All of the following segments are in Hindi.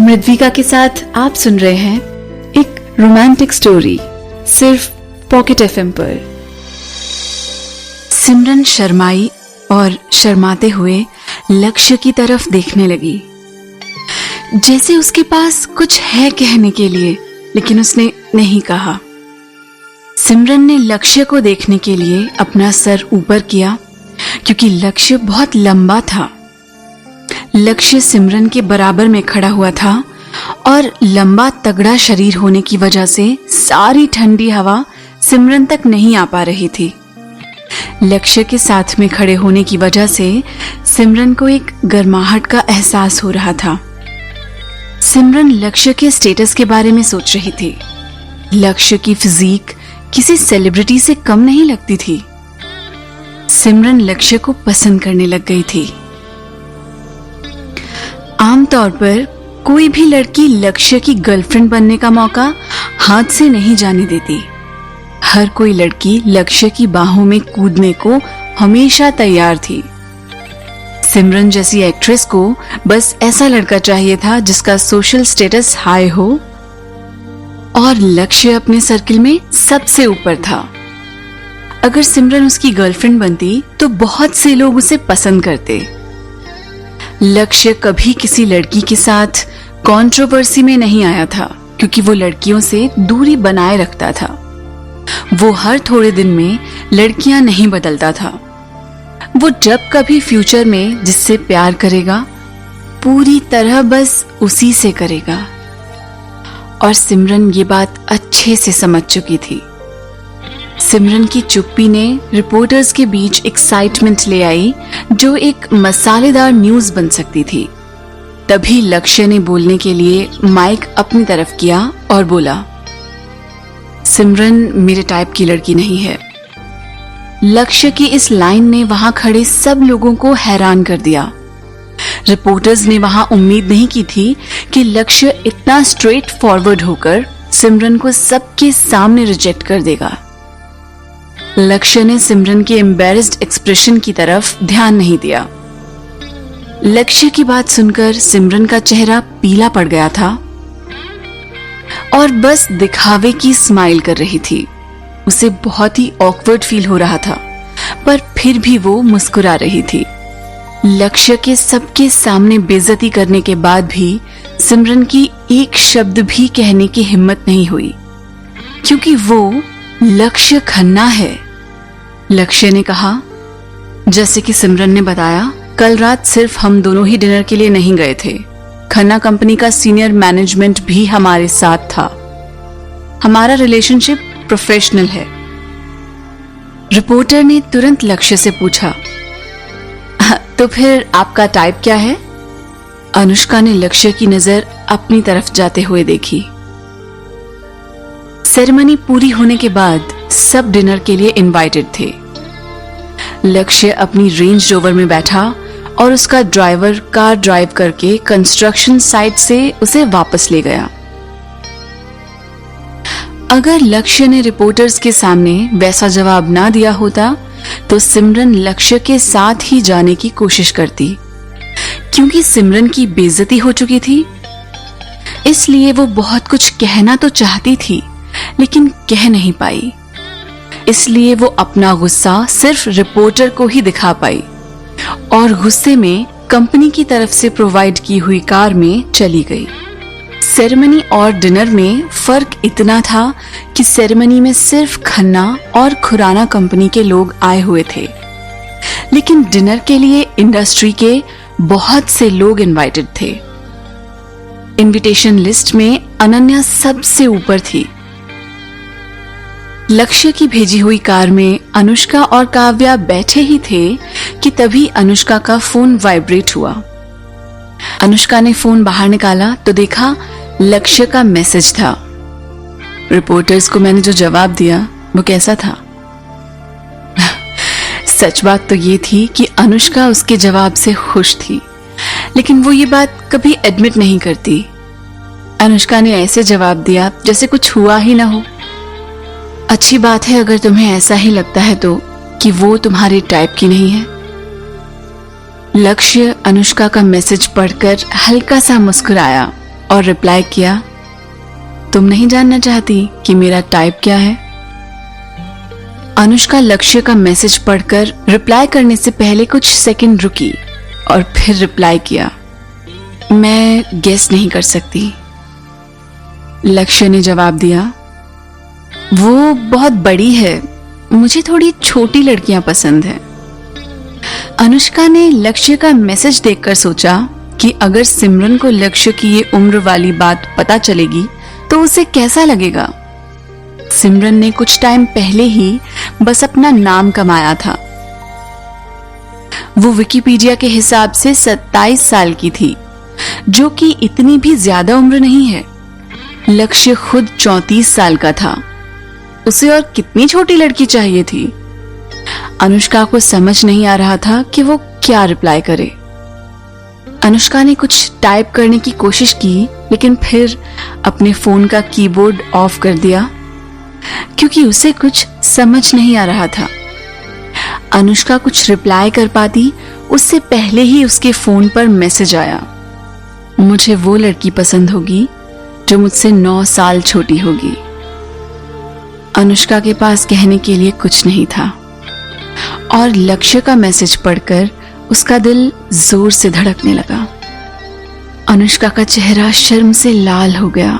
मृदविका के साथ आप सुन रहे हैं एक रोमांटिक स्टोरी सिर्फ पॉकेट एफएम पर। सिमरन शर्माई और शर्माते हुए लक्ष्य की तरफ देखने लगी, जैसे उसके पास कुछ है कहने के लिए, लेकिन उसने नहीं कहा। सिमरन ने लक्ष्य को देखने के लिए अपना सर ऊपर किया, क्योंकि लक्ष्य बहुत लंबा था। लक्ष्य सिमरन के बराबर में खड़ा हुआ था और लंबा तगड़ा शरीर होने की वजह से सारी ठंडी हवा सिमरन तक नहीं आ पा रही थी। लक्ष्य के साथ में खड़े होने की वजह से सिमरन को एक गर्माहट का एहसास हो रहा था। सिमरन लक्ष्य के स्टेटस के बारे में सोच रही थी। लक्ष्य की फिजिक किसी सेलिब्रिटी से कम नहीं लगती थी। सिमरन लक्ष्य को पसंद करने लग गई थी। आमतौर पर कोई भी लड़की लक्ष्य की गर्लफ्रेंड बनने का मौका हाथ से नहीं जाने देती। हर कोई लड़की लक्ष्य की बाहों में कूदने को हमेशा तैयार थी। सिमरन जैसी एक्ट्रेस को बस ऐसा लड़का चाहिए था जिसका सोशल स्टेटस हाई हो, और लक्ष्य अपने सर्किल में सबसे ऊपर था। अगर सिमरन उसकी गर्लफ्रेंड बनती तो बहुत से लोग उसे पसंद करते। लक्ष्य कभी किसी लड़की के साथ कंट्रोवर्सी में नहीं आया था, क्योंकि वो लड़कियों से दूरी बनाए रखता था। वो हर थोड़े दिन में लड़कियां नहीं बदलता था। वो जब कभी फ्यूचर में जिससे प्यार करेगा, पूरी तरह बस उसी से करेगा। और सिमरन ये बात अच्छे से समझ चुकी थी। सिमरन की चुप्पी ने रिपोर्टर्स के बीच एक्साइटमेंट ले आई, जो एक मसालेदार न्यूज बन सकती थी। तभी लक्ष्य ने बोलने के लिए माइक अपनी तरफ किया और बोला, सिमरन मेरे टाइप की लड़की नहीं है। लक्ष्य की इस लाइन ने वहां खड़े सब लोगों को हैरान कर दिया। रिपोर्टर्स ने वहां उम्मीद नहीं की थी कि लक्ष्य इतना स्ट्रेट फॉरवर्ड होकर सिमरन को सबके सामने रिजेक्ट कर देगा। लक्ष्य ने सिमरन के एम्बैरेस्ड एक्सप्रेशन की तरफ ध्यान नहीं दिया। लक्ष्य की बात सुनकर सिमरन का चेहरा पीला पड़ गया था और बस दिखावे की स्माइल कर रही थी। उसे बहुत ही ऑकवर्ड फील हो रहा था, पर फिर भी वो मुस्कुरा रही थी। लक्ष्य के सबके सामने बेइज्जती करने के बाद भी सिमरन की एक शब्द भी कहने की हिम्मत नहीं हुई, क्योंकि वो लक्ष्य खन्ना है। लक्ष्य ने कहा, जैसे कि सिमरन ने बताया, कल रात सिर्फ हम दोनों ही डिनर के लिए नहीं गए थे। खन्ना कंपनी का सीनियर मैनेजमेंट भी हमारे साथ था। हमारा रिलेशनशिप प्रोफेशनल है। रिपोर्टर ने तुरंत लक्ष्य से पूछा, तो फिर आपका टाइप क्या है? अनुष्का ने लक्ष्य की नजर अपनी तरफ जाते हुए देखी। सेरेमनी पूरी होने के बाद सब डिनर के लिए इनवाइटेड थे। लक्ष्य अपनी रेंज रोवर में बैठा और उसका ड्राइवर कार ड्राइव करके कंस्ट्रक्शन साइट से उसे वापस ले गया। अगर लक्ष्य ने रिपोर्टर्स के सामने वैसा जवाब ना दिया होता तो सिमरन लक्ष्य के साथ ही जाने की कोशिश करती, क्योंकि सिमरन की बेइज्जती हो चुकी थी। इसलिए वो बहुत कुछ कहना तो चाहती थी, लेकिन कह नहीं पाई। इसलिए वो अपना गुस्सा सिर्फ रिपोर्टर को ही दिखा पाई और गुस्से में कंपनी की तरफ से प्रोवाइड की हुई कार में चली गई। सेरेमनी और डिनर में फर्क इतना था कि सेरेमनी में सिर्फ खन्ना और खुराना कंपनी के लोग आए हुए थे, लेकिन डिनर के लिए इंडस्ट्री के बहुत से लोग इनवाइटेड थे। इनविटेशन लिस्ट में अनन्या सबसे ऊपर थी। लक्ष्य की भेजी हुई कार में अनुष्का और काव्या बैठे ही थे कि तभी अनुष्का का फोन वाइब्रेट हुआ। अनुष्का ने फोन बाहर निकाला तो देखा लक्ष्य का मैसेज था। रिपोर्टर्स को मैंने जो जवाब दिया वो कैसा था? सच बात तो ये थी कि अनुष्का उसके जवाब से खुश थी, लेकिन वो ये बात कभी एडमिट नहीं करती। अनुष्का ने ऐसे जवाब दिया जैसे कुछ हुआ ही ना हो। अच्छी बात है अगर तुम्हें ऐसा ही लगता है तो कि वो तुम्हारे टाइप की नहीं है। लक्ष्य अनुष्का का मैसेज पढ़कर हल्का सा मुस्कुराया और रिप्लाई किया, तुम नहीं जानना चाहती कि मेरा टाइप क्या है? अनुष्का लक्ष्य का मैसेज पढ़कर रिप्लाई करने से पहले कुछ सेकंड रुकी और फिर रिप्लाई किया, मैं गेस नहीं कर सकती। लक्ष्य ने जवाब दिया, वो बहुत बड़ी है, मुझे थोड़ी छोटी लड़कियां पसंद हैं। अनुष्का ने लक्ष्य का मैसेज देखकर सोचा कि अगर सिमरन को लक्ष्य की ये उम्र वाली बात पता चलेगी तो उसे कैसा लगेगा। सिमरन ने कुछ टाइम पहले ही बस अपना नाम कमाया था। वो विकिपीडिया के हिसाब से 27 साल की थी, जो कि इतनी भी ज्यादा उम्र नहीं है। लक्ष्य खुद 34 साल का था। उसे और कितनी छोटी लड़की चाहिए थी। अनुष्का को समझ नहीं आ रहा था कि वो क्या रिप्लाई करे। अनुष्का ने कुछ टाइप करने की कोशिश की, लेकिन फिर अपने फोन का कीबोर्ड ऑफ कर दिया क्योंकि उसे कुछ समझ नहीं आ रहा था। अनुष्का कुछ रिप्लाई कर पाती उससे पहले ही उसके फोन पर मैसेज आया, मुझे वो लड़की पसंद होगी जो मुझसे 9 साल छोटी होगी। अनुष्का के पास कहने के लिए कुछ नहीं था और लक्ष्य का मैसेज पढ़कर उसका दिल जोर से धड़कने लगा। अनुष्का का चेहरा शर्म से लाल हो गया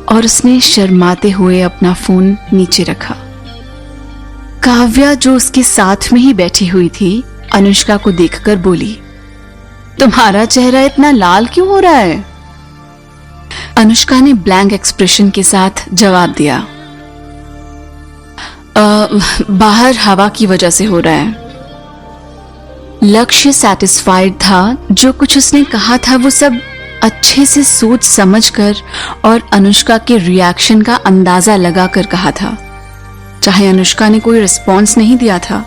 और उसने शर्माते हुए अपना फोन नीचे रखा। काव्या, जो उसके साथ में ही बैठी हुई थी, अनुष्का को देखकर बोली, तुम्हारा चेहरा इतना लाल क्यों हो रहा है? अनुष्का ने ब्लैंक एक्सप्रेशन के साथ जवाब दिया, बाहर हवा की वजह से हो रहा है। लक्ष्य सैटिस्फाइड था। जो कुछ उसने कहा था वो सब अच्छे से सोच समझकर और अनुष्का के रिएक्शन का अंदाजा लगाकर कहा था। चाहे अनुष्का ने कोई रिस्पॉन्स नहीं दिया था,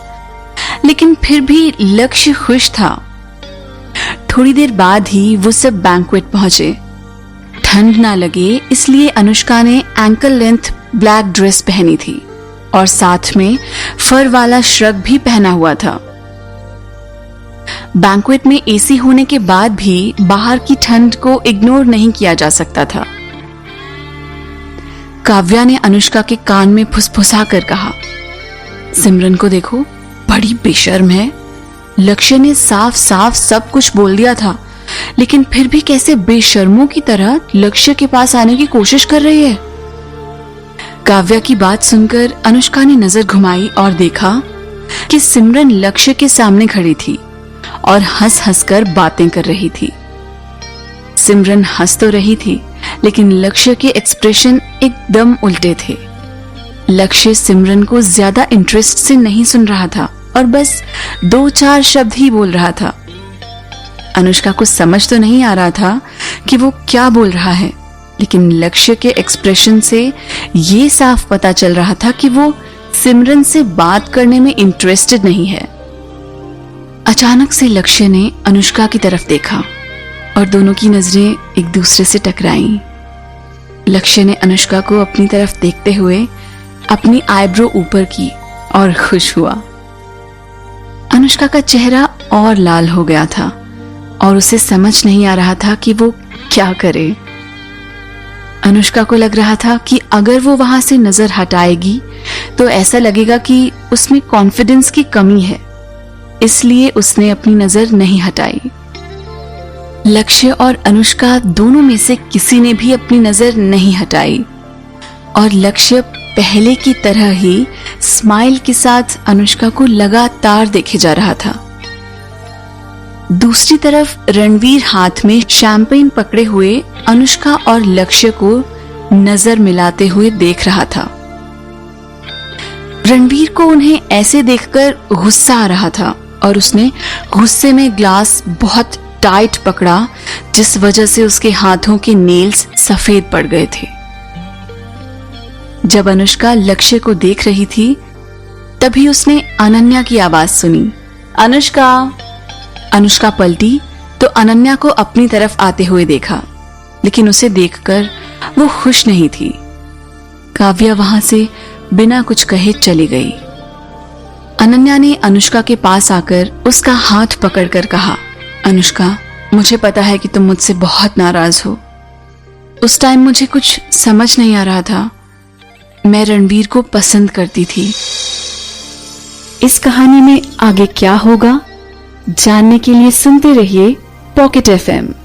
लेकिन फिर भी लक्ष्य खुश था। थोड़ी देर बाद ही वो सब बैंक्वेट पहुंचे। ठंड ना लगे इसलिए अनुष्का ने एंकल लेंथ ब्लैक ड्रेस पहनी थी और साथ में फर वाला श्रग भी पहना हुआ था। बैंक्वेट में एसी होने के बाद भी बाहर की ठंड को इग्नोर नहीं किया जा सकता था। काव्या ने अनुष्का के कान में फुसफुसा कर कहा, सिमरन को देखो, बड़ी बेशर्म है। लक्ष्य ने साफ साफ सब कुछ बोल दिया था, लेकिन फिर भी कैसे बेशर्मों की तरह लक्ष्य के पास आने की कोशिश कर रही है। काव्या की बात सुनकर अनुष्का ने नजर घुमाई और देखा कि सिमरन लक्ष्य के सामने खड़ी थी और हंस हंस कर बातें कर रही थी। सिमरन हंस तो रही थी, लेकिन लक्ष्य के एक्सप्रेशन एकदम उल्टे थे। लक्ष्य सिमरन को ज्यादा इंटरेस्ट से नहीं सुन रहा था और बस 2-4 शब्द ही बोल रहा था। अनुष्का को समझ तो नहीं आ रहा था कि वो क्या बोल रहा है, लेकिन लक्ष्य के एक्सप्रेशन से ये साफ पता चल रहा था कि वो सिमरन से बात करने में इंटरेस्टेड नहीं है। अचानक से लक्ष्य ने अनुष्का की तरफ देखा और दोनों की नजरें एक दूसरे से टकराईं। लक्ष्य ने अनुष्का को अपनी तरफ देखते हुए अपनी आईब्रो ऊपर की और खुश हुआ। अनुष्का का चेहरा और लाल हो गया था और उसे समझ नहीं आ रहा था कि वो क्या करे। अनुष्का को लग रहा था कि अगर वो वहां से नजर हटाएगी तो ऐसा लगेगा कि उसमें कॉन्फिडेंस की कमी है, इसलिए उसने अपनी नजर नहीं हटाई। लक्ष्य और अनुष्का दोनों में से किसी ने भी अपनी नजर नहीं हटाई और लक्ष्य पहले की तरह ही स्माइल के साथ अनुष्का को लगातार देखे जा रहा था। दूसरी तरफ रणवीर हाथ में शैंपेन पकड़े हुए अनुष्का और लक्ष्य को नजर मिलाते हुए देख रहा था। रणवीर को उन्हें ऐसे देखकर गुस्सा आ रहा था और उसने गुस्से में ग्लास बहुत टाइट पकड़ा, जिस वजह से उसके हाथों के नेल्स सफेद पड़ गए थे। जब अनुष्का लक्ष्य को देख रही थी तभी उसने अनन्या की आवाज सुनी, अनुष्का। अनुष्का पलटी तो अनन्या को अपनी तरफ आते हुए देखा, लेकिन उसे देखकर वो खुश नहीं थी। काव्या वहां से बिना कुछ कहे चली गई। अनन्या ने अनुष्का के पास आकर उसका हाथ पकड़कर कहा, अनुष्का, मुझे पता है कि तुम मुझसे बहुत नाराज हो, उस टाइम मुझे कुछ समझ नहीं आ रहा था। मैं रणवीर को पसंद करती थी। इस कहानी में आगे क्या होगा जानने के लिए सुनते रहिए पॉकेट FM।